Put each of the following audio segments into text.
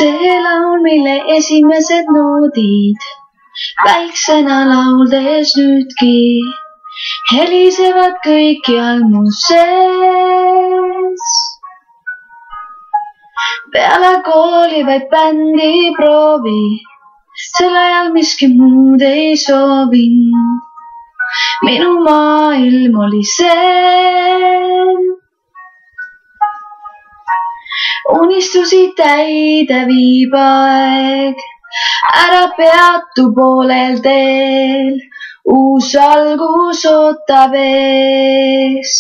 See laul, mille esimesed noodid väiksena lauldes nüüdki helisevad kõikjal mu sees. Peale kooli vaid bändiproovi, sel ajal miski muud ei soovinud. Minu maailm oli see. Unistusi täide viib aeg, ära peatu poolel teel, uus algus ootab ees.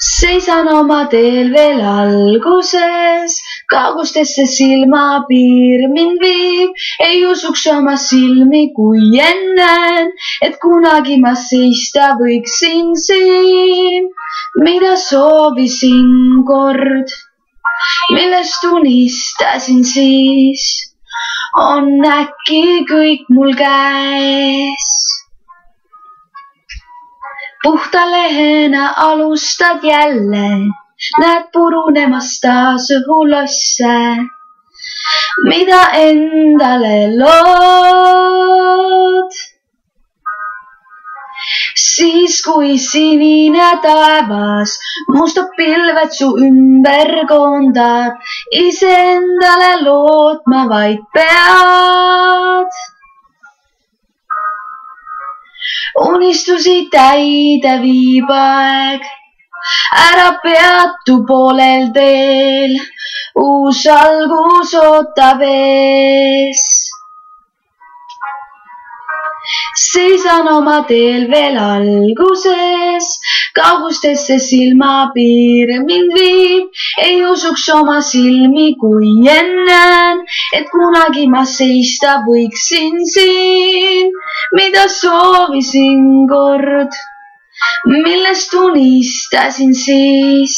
Seisan oma teel veel alguses, kaugustesse silmapiir mind viib, ei usuks oma silmi, kui enne, et kunagi ma seista võiksin siin, mida soovisin kord, millest unistasin siis, on äkki kõik mul käes. Puhta lehena alustad jälle, näed purunemas taas õhulosse, mida endale lood. Siis kui sinine taevas mustad pilved su ümber koondab, iseendale lootma vaid pead. Unistusi täide viib aeg, ära peatu poolel teel, uus algus ootab ees. Seisan oma teel veel alguses, kaugustesse silmapiir mind viib, ei usuks oma silmi, kui enne, et kunagi ma seista võiksin siin, mida soovisin kord, millest unistasin siis,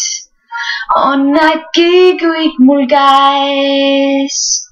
on äkki kõik mul käes.